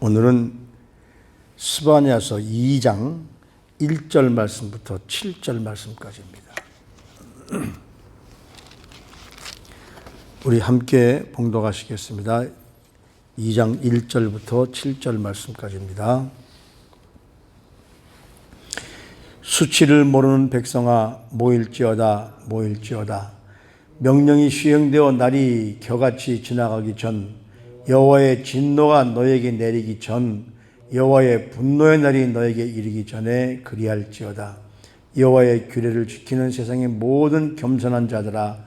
오늘은 스바냐서 2장 1절 말씀부터 7절 말씀까지입니다. 우리 함께 봉독하시겠습니다. 2장 1절부터 7절 말씀까지입니다. 수치를 모르는 백성아 모일지어다 모일지어다. 명령이 시행되어 날이 겨같이 지나가기 전, 여호와의 진노가 너에게 내리기 전, 여호와의 분노의 날이 너에게 이르기 전에 그리할지어다. 여호와의 규례를 지키는 세상의 모든 겸손한 자들아,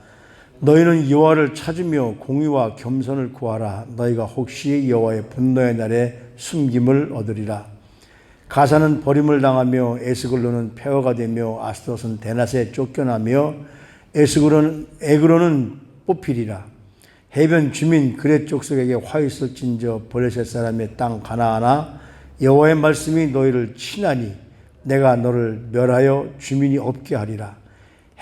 너희는 여호와를 찾으며 공의와 겸손을 구하라. 너희가 혹시 여호와의 분노의 날에 숨김을 얻으리라. 가사는 버림을 당하며 에스글론은 폐허가 되며 아스돗은 대낮에 쫓겨나며 에그로는 뽑히리라. 해변 주민 그렛 족속에게 화 있을진저 블레셋 사람의 땅 가나안아, 여호와의 말씀이 너희를 치나니 내가 너를 멸하여 주민이 없게 하리라.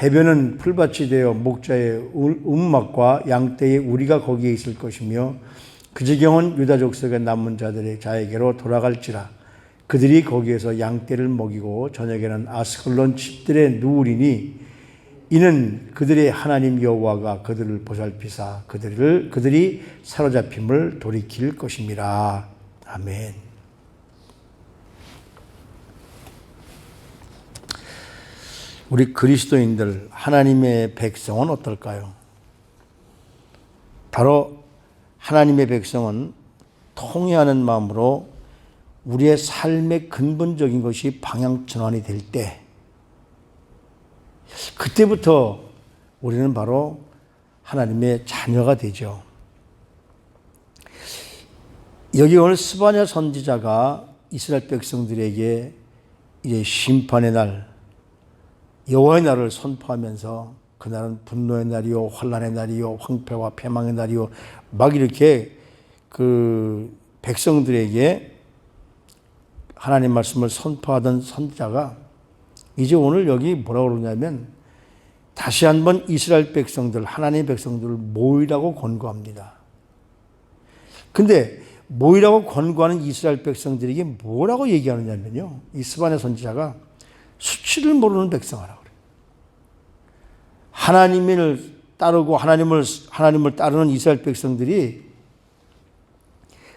해변은 풀밭이 되어 목자의 움막과 양떼의 우리가 거기에 있을 것이며 그 지경은 유다 족속의 남은 자들의 자에게로 돌아갈지라. 그들이 거기에서 양떼를 먹이고 저녁에는 아스글론 집들에 누우리니 이는 그들의 하나님 여호와가 그들을 보살피사 그들이 사로잡힘을 돌이킬 것임이라. 아멘. 우리 그리스도인들, 하나님의 백성은 어떨까요? 바로 하나님의 백성은 통회하는 마음으로 우리의 삶의 근본적인 것이 방향 전환이 될 때, 그때부터 우리는 바로 하나님의 자녀가 되죠. 여기 오늘 스바냐 선지자가 이스라엘 백성들에게 이제 심판의 날, 여호와의 날을 선포하면서 그날은 분노의 날이요, 환난의 날이요, 황폐와 패망의 날이요, 막 이렇게 그 백성들에게 하나님 말씀을 선포하던 선지자가 이제 오늘 여기 뭐라고 그러냐면 다시 한번 이스라엘 백성들, 하나님의 백성들을 모이라고 권고합니다. 근데 모이라고 권고하는 이스라엘 백성들에게 뭐라고 얘기하느냐면요, 이 스바냐 선지자가 수치를 모르는 백성이라고 그래요. 하나님을 따르고 하나님을 따르는 이스라엘 백성들이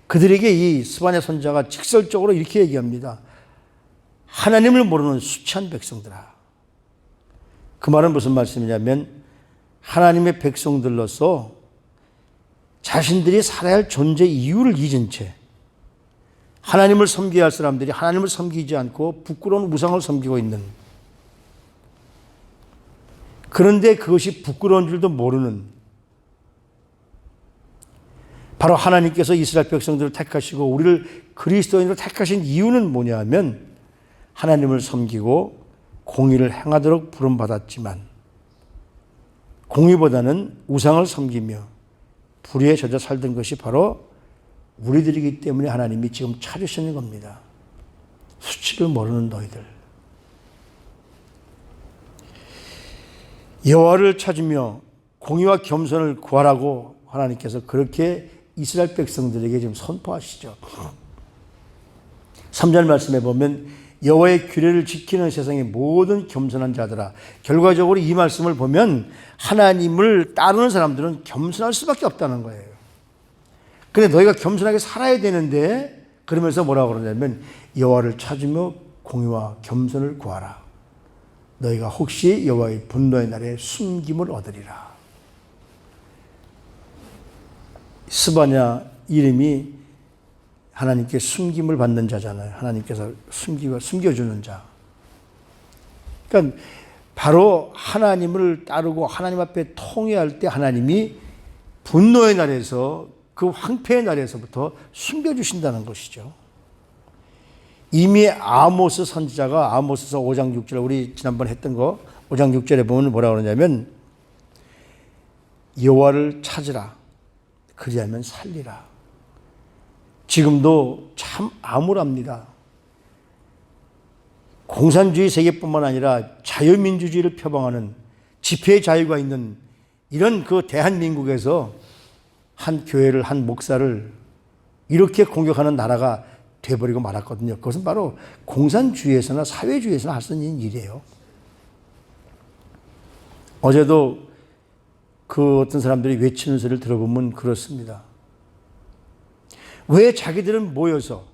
그들에게 이 스바냐 선지자가 직설적으로 이렇게 얘기합니다. 하나님을 모르는 수치한 백성들아. 그 말은 무슨 말씀이냐면 하나님의 백성들로서 자신들이 살아야 할 존재 이유를 잊은 채 하나님을 섬겨야 할 사람들이 하나님을 섬기지 않고 부끄러운 우상을 섬기고 있는, 그런데 그것이 부끄러운 줄도 모르는, 바로 하나님께서 이스라엘 백성들을 택하시고 우리를 그리스도인으로 택하신 이유는 뭐냐 하면 하나님을 섬기고 공의를 행하도록 부름받았지만 공의보다는 우상을 섬기며 불의에 젖어 살던 것이 바로 우리들이기 때문에 하나님이 지금 찾으시는 겁니다. 수치를 모르는 너희들. 여호와를 찾으며 공의와 겸손을 구하라고 하나님께서 그렇게 이스라엘 백성들에게 지금 선포하시죠. 3절 말씀에 보면 여호와의 규례를 지키는 세상의 모든 겸손한 자들아. 결과적으로 이 말씀을 보면 하나님을 따르는 사람들은 겸손할 수밖에 없다는 거예요. 근데 너희가 겸손하게 살아야 되는데, 그러면서 뭐라고 그러냐면 여호와를 찾으며 공의와 겸손을 구하라. 너희가 혹시 여호와의 분노의 날에 숨김을 얻으리라. 스바냐 이름이 하나님께 숨김을 받는 자잖아요. 하나님께서 숨겨주는 자. 그러니까 바로 하나님을 따르고 하나님 앞에 통회할 때 하나님이 분노의 날에서, 그 황폐의 날에서부터 숨겨주신다는 것이죠. 이미 아모스 선지자가 아모스서 5장 6절, 우리 지난번에 했던 거 5장 6절에 보면 뭐라고 그러냐면 여호와를 찾으라. 그리하면 살리라. 지금도 참 암울합니다. 공산주의 세계뿐만 아니라 자유민주주의를 표방하는 집회의 자유가 있는 이런 그 대한민국에서 한 교회를, 한 목사를 이렇게 공격하는 나라가 돼버리고 말았거든요. 그것은 바로 공산주의에서나 사회주의에서나 할 수 있는 일이에요. 어제도 그 어떤 사람들이 외치는 소리를 들어보면 그렇습니다. 왜 자기들은 모여서,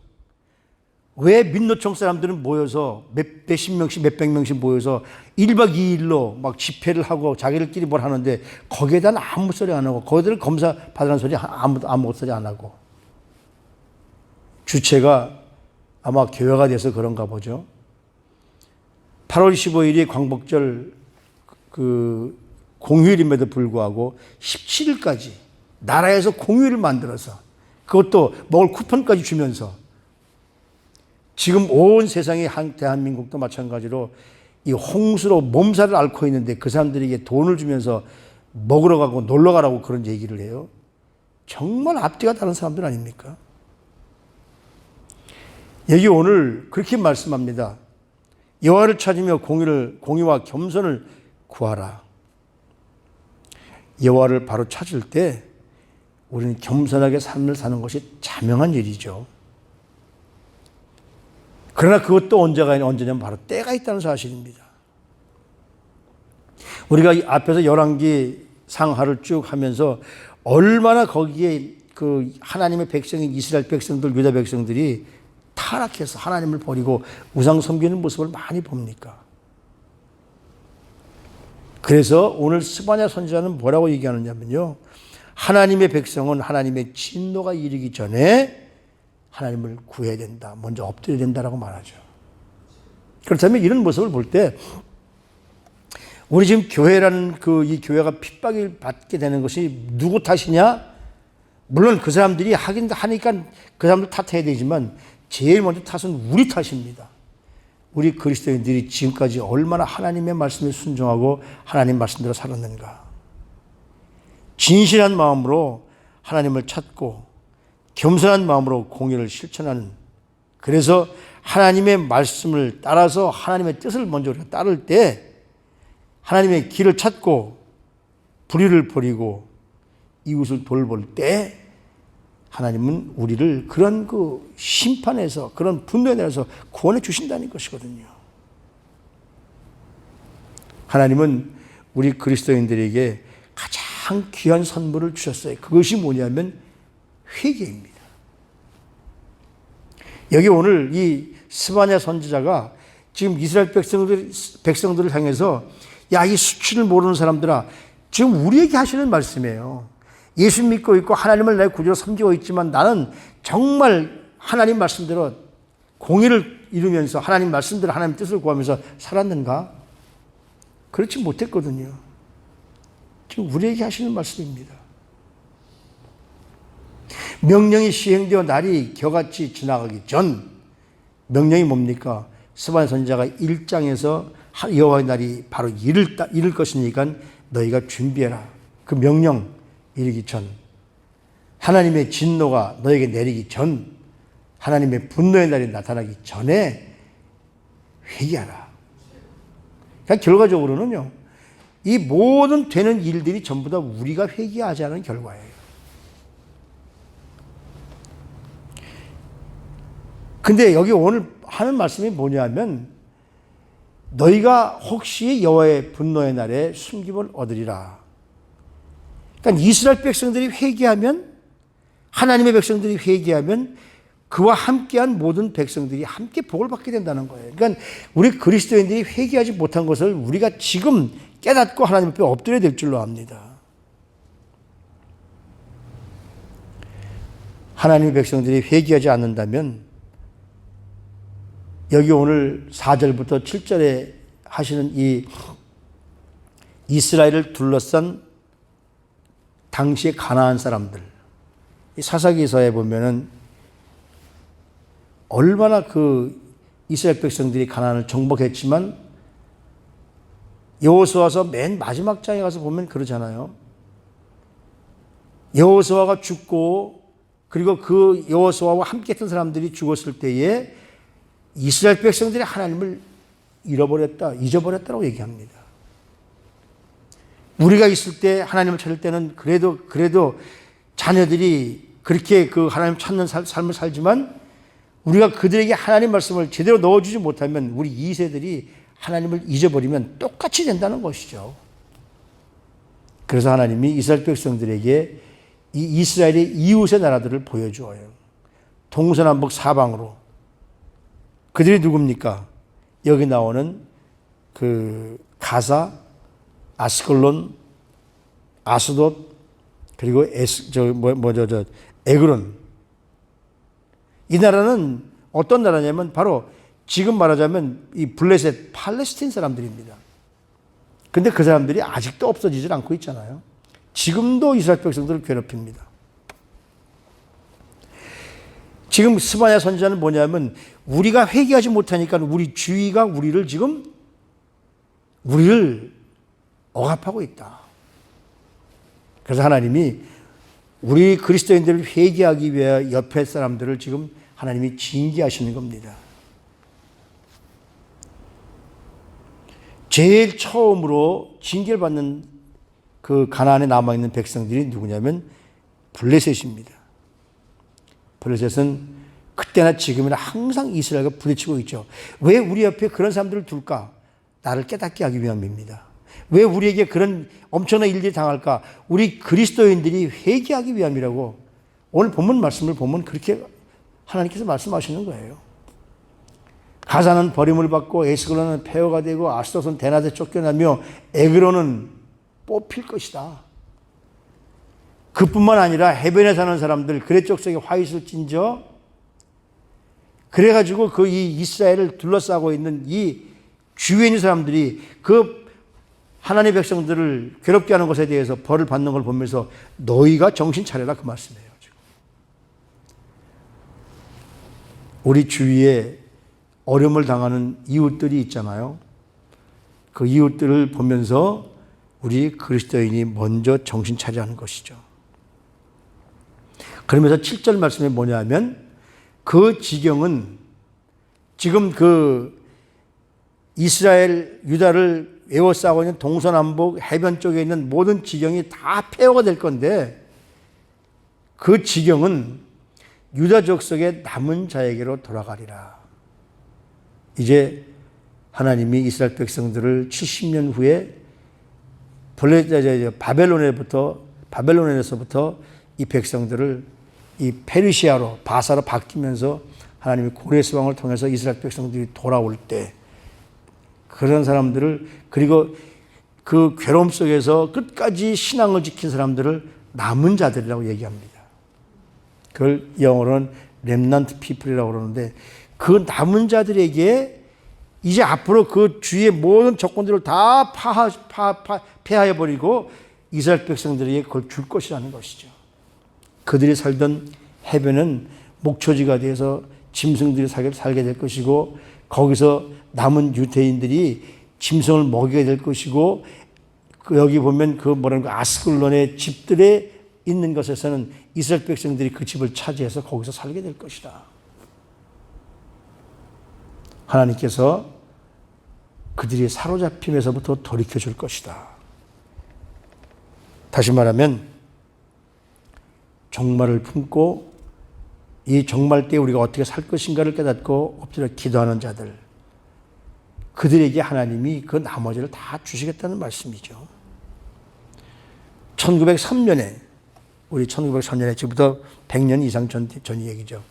왜 민노총 사람들은 모여서 몇십 명씩 몇백 명씩 모여서 1박 2일로 막 집회를 하고 자기들끼리 뭘 하는데 거기에 대한 아무 소리 안 하고 거기들 검사 받으라는 소리 아무 소리 안 하고, 주체가 아마 교회가 돼서 그런가 보죠. 8월 15일이 광복절 그 공휴일임에도 불구하고 17일까지 나라에서 공휴일을 만들어서 그것도 먹을 쿠폰까지 주면서 지금 온 세상의 대한민국도 마찬가지로 이 홍수로 몸살을 앓고 있는데 그 사람들에게 돈을 주면서 먹으러 가고 놀러 가라고 그런 얘기를 해요. 정말 앞뒤가 다른 사람들 아닙니까? 여기 오늘 그렇게 말씀합니다. 여호와를 찾으며 공의와 겸손을 구하라. 여호와를 바로 찾을 때 우리는 겸손하게 삶을 사는 것이 자명한 일이죠. 그러나 그것도 언제냐면 바로 때가 있다는 사실입니다. 우리가 앞에서 열왕기 상하를 쭉 하면서 얼마나 거기에 그 하나님의 백성인 이스라엘 백성들, 유다 백성들이 타락해서 하나님을 버리고 우상 섬기는 모습을 많이 봅니까? 그래서 오늘 스바냐 선지자는 뭐라고 얘기하느냐면요, 하나님의 백성은 하나님의 진노가 이르기 전에 하나님을 구해야 된다, 먼저 엎드려야 된다라고 말하죠. 그렇다면 이런 모습을 볼 때 우리 지금 교회라는 이 교회가 핍박을 받게 되는 것이 누구 탓이냐? 물론 그 사람들이 하니까 그 사람들 탓해야 되지만 제일 먼저 탓은 우리 탓입니다. 우리 그리스도인들이 지금까지 얼마나 하나님의 말씀에 순종하고 하나님 말씀대로 살았는가. 진실한 마음으로 하나님을 찾고 겸손한 마음으로 공의를 실천하는, 그래서 하나님의 말씀을 따라서 하나님의 뜻을 먼저 우리가 따를 때 하나님의 길을 찾고 불의를 버리고 이웃을 돌볼 때 하나님은 우리를 그런 그 심판에서, 그런 분노에 대해서 구원해 주신다는 것이거든요. 하나님은 우리 그리스도인들에게 가장 귀한 선물을 주셨어요. 그것이 뭐냐면 회개입니다. 여기 오늘 이 스바냐 선지자가 지금 이스라엘 백성들을 향해서, 야, 이 수치를 모르는 사람들아, 지금 우리에게 하시는 말씀이에요. 예수 믿고 있고 하나님을 내 구주로 섬기고 있지만 나는 정말 하나님 말씀대로 공의를 이루면서 하나님 말씀대로 하나님 뜻을 구하면서 살았는가? 그렇지 못했거든요. 지금 우리에게 하시는 말씀입니다. 명령이 시행되어 날이 겨같이 지나가기 전, 명령이 뭡니까? 스바냐 선지자가 1장에서 여호와의 날이 바로 이를 것이니까 너희가 준비해라. 그 명령 이르기 전, 하나님의 진노가 너에게 내리기 전, 하나님의 분노의 날이 나타나기 전에 회개하라. 그러니까 결과적으로는요, 이 모든 되는 일들이 전부 다 우리가 회개하지 않은 결과예요. 근데 여기 오늘 하는 말씀이 뭐냐면, 너희가 혹시 여호와의 분노의 날에 숨김을 얻으리라. 그러니까 이스라엘 백성들이 회개하면, 하나님의 백성들이 회개하면 그와 함께한 모든 백성들이 함께 복을 받게 된다는 거예요. 그러니까 우리 그리스도인들이 회개하지 못한 것을 우리가 지금 깨닫고 하나님 앞에 엎드려야 될 줄로 압니다. 하나님의 백성들이 회개하지 않는다면 여기 오늘 4절부터 7절에 하시는 이 이스라엘을 둘러싼 당시의 가나안 사람들, 이 사사기서에 보면은 얼마나 그 이스라엘 백성들이 가나안을 정복했지만 여호수아서 맨 마지막 장에 가서 보면 그러잖아요. 여호수아가 죽고 그리고 그 여호수아와 함께 했던 사람들이 죽었을 때에 이스라엘 백성들이 하나님을 잊어버렸다고 얘기합니다. 우리가 있을 때, 하나님을 찾을 때는 그래도 자녀들이 그렇게 그 하나님 찾는 삶을 살지만 우리가 그들에게 하나님 말씀을 제대로 넣어주지 못하면 우리 2세들이 하나님을 잊어버리면 똑같이 된다는 것이죠. 그래서 하나님이 이스라엘 백성들에게 이 이스라엘의 이웃의 나라들을 보여주어요. 동서남북 사방으로. 그들이 누굽니까? 여기 나오는 그 가사, 아스클론, 아스돗, 그리고 에그론. 이 나라는 어떤 나라냐면 바로 지금 말하자면 이 블레셋 팔레스틴 사람들입니다. 근데 그 사람들이 아직도 없어지질 않고 있잖아요. 지금도 이스라엘 백성들을 괴롭힙니다. 지금 스바냐 선지자는 뭐냐면 우리가 회개하지 못하니까 우리 주위가 우리를 억압하고 있다. 그래서 하나님이 우리 그리스도인들을 회개하기 위해 옆에 사람들을 지금 하나님이 징계하시는 겁니다. 제일 처음으로 징계를 받는 그 가나안에 남아있는 백성들이 누구냐면 블레셋입니다. 블레셋은 그때나 지금이나 항상 이스라엘과 부딪히고 있죠. 왜 우리 옆에 그런 사람들을 둘까? 나를 깨닫게 하기 위함입니다. 왜 우리에게 그런 엄청난 일들이 당할까? 우리 그리스도인들이 회개하기 위함이라고 오늘 본문 말씀을 보면 그렇게 하나님께서 말씀하시는 거예요. 가사는 버림을 받고 에스글론은 폐허가 되고 아스돗은 대낮에 쫓겨나며 에그론은 뽑힐 것이다. 그뿐만 아니라 해변에 사는 사람들 그레 족속에 화 있을진저 그래가지고 그 이 이스라엘을 둘러싸고 있는 이 주위에 있는 사람들이 그 하나님의 백성들을 괴롭게 하는 것에 대해서 벌을 받는 걸 보면서 너희가 정신 차려라 그 말씀이에요. 지금. 우리 주위에 어려움을 당하는 이웃들이 있잖아요. 그 이웃들을 보면서 우리 그리스도인이 먼저 정신 차려야 하는 것이죠. 그러면서 7절 말씀이 뭐냐면 그 지경은 지금 그 이스라엘, 유다를 에워싸고 있는 동서남북 해변 쪽에 있는 모든 지경이 다 폐허가 될 건데 그 지경은 유다 족속의 남은 자에게로 돌아가리라. 이제 하나님이 이스라엘 백성들을 70년 후에 바벨론에서부터 이 백성들을 이 페르시아로 바사로 바뀌면서 하나님이 고레스 왕을 통해서 이스라엘 백성들이 돌아올 때 그런 사람들을 그리고 그 괴로움 속에서 끝까지 신앙을 지킨 사람들을 남은 자들이라고 얘기합니다. 그걸 영어로는 렘넌트 피플이라고 그러는데 그 남은 자들에게 이제 앞으로 그 주위의 모든 조건들을 다 폐하해버리고 이스라엘 백성들에게 그걸 줄 것이라는 것이죠. 그들이 살던 해변은 목초지가 돼서 짐승들이 살게 될 것이고 거기서 남은 유대인들이 짐승을 먹이게 될 것이고 여기 보면 그 아스글론의 집들에 있는 것에서는 이스라엘 백성들이 그 집을 차지해서 거기서 살게 될 것이다. 하나님께서 그들이 사로잡힘에서부터 돌이켜 줄 것이다. 다시 말하면 종말을 품고 이 종말 때 우리가 어떻게 살 것인가를 깨닫고 엎드려 기도하는 자들 그들에게 하나님이 그 나머지를 다 주시겠다는 말씀이죠. 1903년에 우리 1903년에 지금부터 100년 이상 전 얘기죠.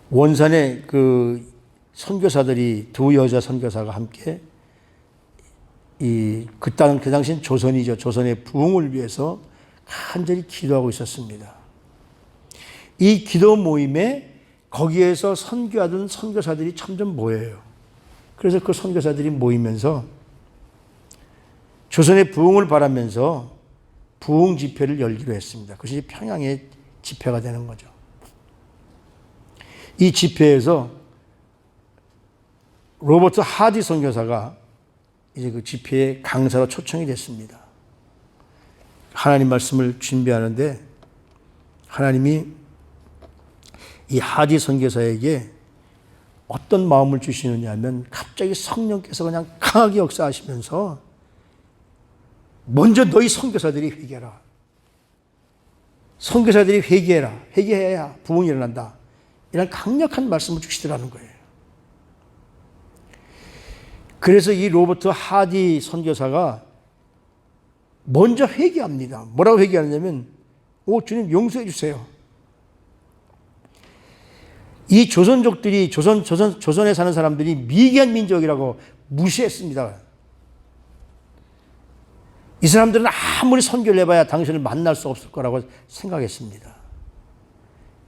원산에 그 선교사들이 두 여자 선교사가 함께 그 당시엔 조선이죠. 조선의 부흥을 위해서 간절히 기도하고 있었습니다. 이 기도 모임에 거기에서 선교하던 선교사들이 점점 모여요. 그래서 그 선교사들이 모이면서 조선의 부흥을 바라면서 부흥 집회를 열기로 했습니다. 그것이 평양의 집회가 되는 거죠. 이 집회에서 로버트 하디 선교사가 이제 그 집회의 강사로 초청이 됐습니다. 하나님 말씀을 준비하는데 하나님이 이 하디 선교사에게 어떤 마음을 주시느냐 하면 갑자기 성령께서 그냥 강하게 역사하시면서 먼저 너희 선교사들이 회개하라. 선교사들이 회개해라. 회개해야 부흥이 일어난다. 이런 강력한 말씀을 주시더라는 거예요. 그래서 이 로버트 하디 선교사가 먼저 회개합니다. 뭐라고 회개하냐면, 주님 용서해 주세요. 이 조선족들이 조선에 사는 사람들이 미개한 민족이라고 무시했습니다. 이 사람들은 아무리 선교를 해봐야 당신을 만날 수 없을 거라고 생각했습니다.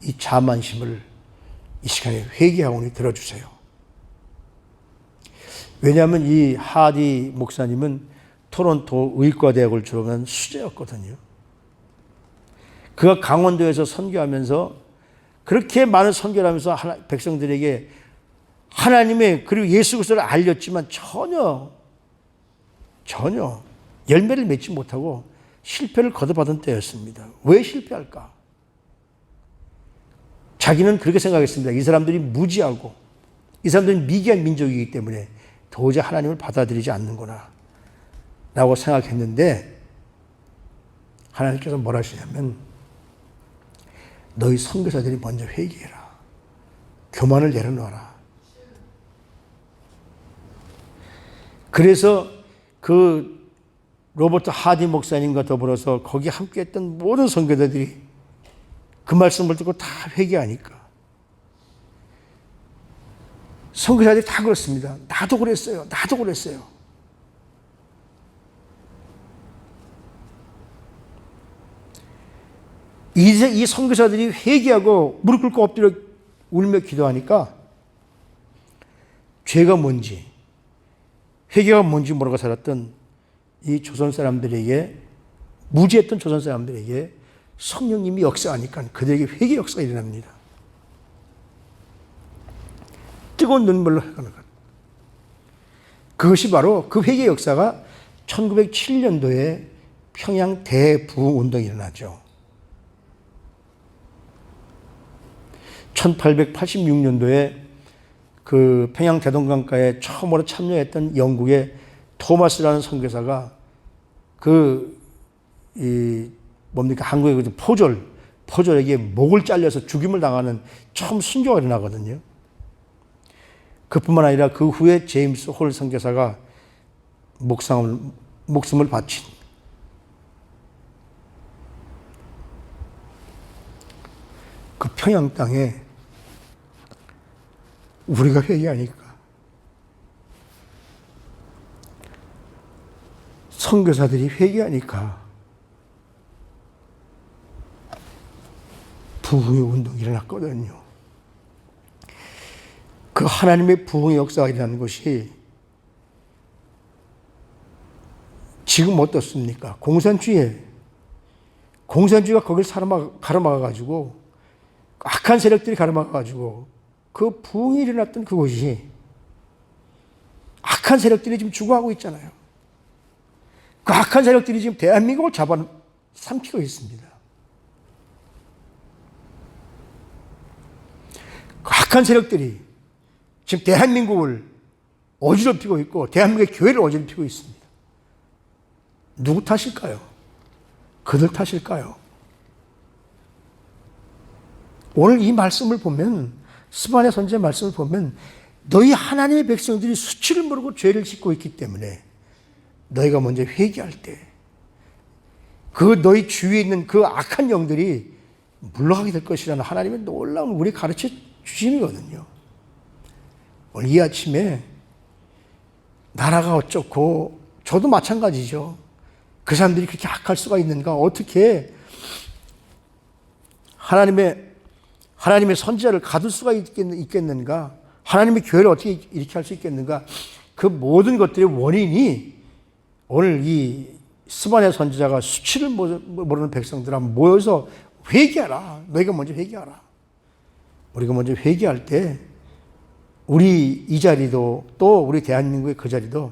이 자만심을 이 시간에 회개하오니 들어주세요. 왜냐하면 이 하디 목사님은 토론토 의과대학을 졸업한 수재였거든요. 그가 강원도에서 선교하면서 그렇게 많은 선교를 하면서 백성들에게 하나님의 그리고 예수 그리스도를 알렸지만 전혀 열매를 맺지 못하고 실패를 거듭하던 때였습니다. 왜 실패할까? 자기는 그렇게 생각했습니다. 이 사람들이 무지하고 이 사람들은 미개한 민족이기 때문에 도저히 하나님을 받아들이지 않는구나 라고 생각했는데, 하나님께서 뭐라 하시냐면, 너희 선교사들이 먼저 회개해라. 교만을 내려놓아라. 그래서 그 로버트 하디 목사님과 더불어서 거기 함께했던 모든 선교사들이 그 말씀을 듣고 다 회개하니까, 선교사들이 다 그렇습니다. 나도 그랬어요. 이 선교사들이 회개하고 무릎 꿇고 엎드려 울며 기도하니까 죄가 뭔지, 회개가 뭔지 모르고 살았던 이 조선 사람들에게, 무지했던 조선 사람들에게 성령님이 역사하니까 그들에게 회개 역사가 일어납니다. 뜨거운 눈물로 하는 것. 그것이 바로 그 회개 역사가 1907년도에 평양 대부흥운동이 일어나죠. 1886년도에 그 평양 대동강가에 처음으로 참여했던 영국의 토마스라는 선교사가 한국의 포졸에게 목을 잘려서 죽임을 당하는 처음 순교가 일어나거든요. 그뿐만 아니라 그 후에 제임스 홀 선교사가 목숨을 바친 그 평양 땅에 우리가 회개하니까 선교사들이 회개하니까 부흥의 운동이 일어났거든요. 그 하나님의 부흥의 역사가 일어나는 것이 지금 어떻습니까? 공산주의가 거기를 가로막아가지고, 악한 세력들이 가로막아가지고 그 부흥이 일어났던 그곳이 악한 세력들이 지금 주고하고 있잖아요. 그 악한 세력들이 지금 대한민국을 잡아삼키고 있습니다. 그 악한 세력들이 지금 대한민국을 어지럽히고 있고 대한민국의 교회를 어지럽히고 있습니다. 누구 탓일까요? 그들 탓일까요? 오늘 이 말씀을 보면, 스바냐 선지자의 말씀을 보면, 너희 하나님의 백성들이 수치를 모르고 죄를 짓고 있기 때문에 너희가 먼저 회개할 때 그 너희 주위에 있는 그 악한 영들이 물러가게 될 것이라는 하나님의 놀라운 우리 가르쳐 주심이거든요. 오늘 이 아침에 나라가 어쩌고, 저도 마찬가지죠. 그 사람들이 그렇게 악할 수가 있는가? 어떻게 하나님의 선지자를 가둘 수가 있겠는가? 하나님의 교회를 어떻게 이렇게 할 수 있겠는가? 그 모든 것들의 원인이 오늘 이 스바냐 선지자가 수치를 모르는 백성들아 모여서 회개하라. 너희가 먼저 회개하라. 우리가 먼저 회개할 때 우리 이 자리도, 또 우리 대한민국의 그 자리도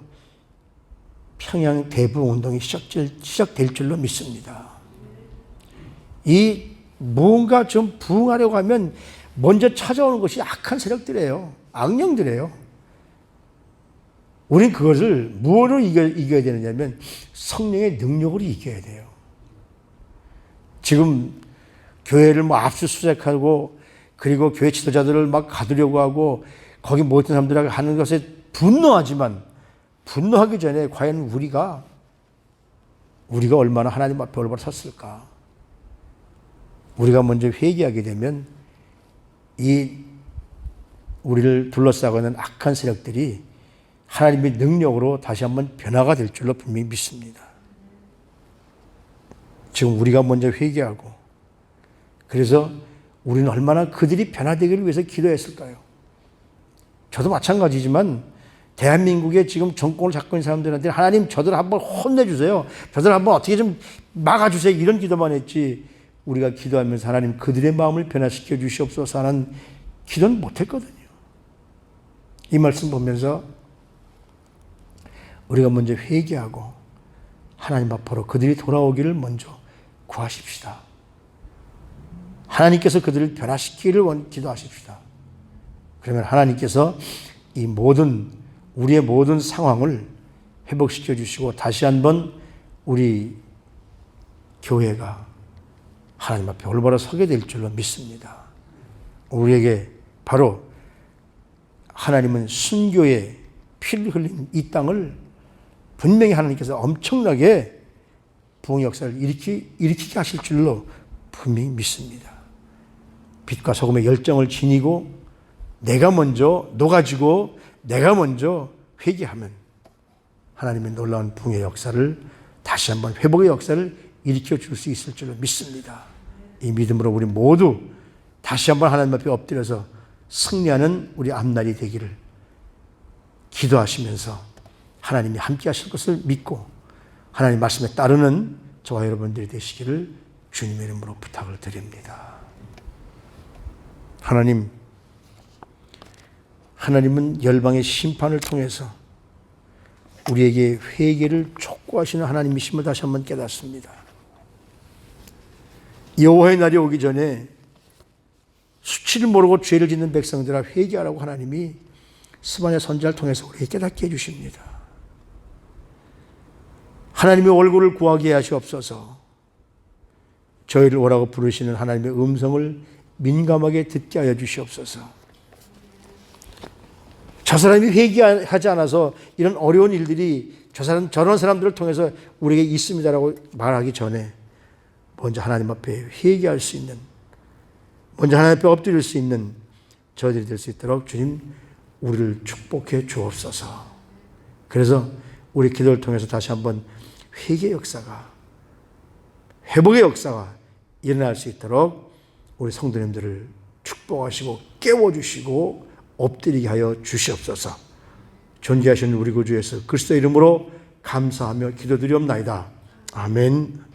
평양 대부흥운동이 시작될 줄로 믿습니다. 이 뭔가 좀 부흥하려고 하면 먼저 찾아오는 것이 악한 세력들이에요. 악령들이에요. 우린 그것을 무엇으로 이겨야 되느냐면 성령의 능력으로 이겨야 돼요. 지금 교회를 뭐 압수수색하고 그리고 교회 지도자들을 막 가두려고 하고 거기 모든 사람들하고 하는 것에 분노하지만 분노하기 전에 과연 우리가 얼마나 하나님 앞에 올바로 섰을까? 우리가 먼저 회개하게 되면 이 우리를 둘러싸고 있는 악한 세력들이 하나님의 능력으로 다시 한번 변화가 될 줄로 분명히 믿습니다. 지금 우리가 먼저 회개하고 그래서 우리는 얼마나 그들이 변화되기를 위해서 기도했을까요? 저도 마찬가지지만 대한민국에 지금 정권을 잡고 있는 사람들한테 하나님 저들 한번 혼내주세요. 저들 한번 어떻게 좀 막아주세요. 이런 기도만 했지 우리가 기도하면서 하나님 그들의 마음을 변화시켜 주시옵소서 하는 기도는 못했거든요. 이 말씀 보면서 우리가 먼저 회개하고 하나님 앞으로 그들이 돌아오기를 먼저 구하십시다. 하나님께서 그들을 변화시키기를 기도하십시다. 그러면 하나님께서 이 우리의 모든 상황을 회복시켜 주시고 다시 한번 우리 교회가 하나님 앞에 올바로 서게 될 줄로 믿습니다. 우리에게 바로 하나님은 순교의 피를 흘린 이 땅을 분명히 하나님께서 엄청나게 부흥의 역사를 일으키게 하실 줄로 분명히 믿습니다. 빛과 소금의 열정을 지니고 내가 먼저 녹아지고 내가 먼저 회개하면 하나님의 놀라운 부흥의 역사를 다시 한번 회복의 역사를 일으켜 줄 수 있을 줄로 믿습니다. 이 믿음으로 우리 모두 다시 한번 하나님 앞에 엎드려서 승리하는 우리 앞날이 되기를 기도하시면서 하나님이 함께 하실 것을 믿고 하나님 말씀에 따르는 저와 여러분들이 되시기를 주님의 이름으로 부탁을 드립니다. 하나님은 열방의 심판을 통해서 우리에게 회개를 촉구하시는 하나님이심을 다시 한번 깨닫습니다. 여호와의 날이 오기 전에 수치를 모르고 죄를 짓는 백성들아 회개하라고 하나님이 스바냐 선지자를 통해서 우리에게 깨닫게 해주십니다. 하나님의 얼굴을 구하게 하시옵소서. 저희를 오라고 부르시는 하나님의 음성을 민감하게 듣게 하여 주시옵소서. 저 사람이 회개하지 않아서 이런 어려운 일들이 저런 사람들을 통해서 우리에게 있습니다라고 말하기 전에 먼저 하나님 앞에 회개할 수 있는, 먼저 하나님 앞에 엎드릴 수 있는 저희들이 될 수 있도록 주님 우리를 축복해 주옵소서. 그래서 우리 기도를 통해서 다시 한번 회개의 역사가, 회복의 역사가 일어날 수 있도록 우리 성도님들을 축복하시고 깨워주시고 엎드리게 하여 주시옵소서. 존귀하신 우리 구주 예수 그리스도 이름으로 감사하며 기도드리옵나이다. 아멘.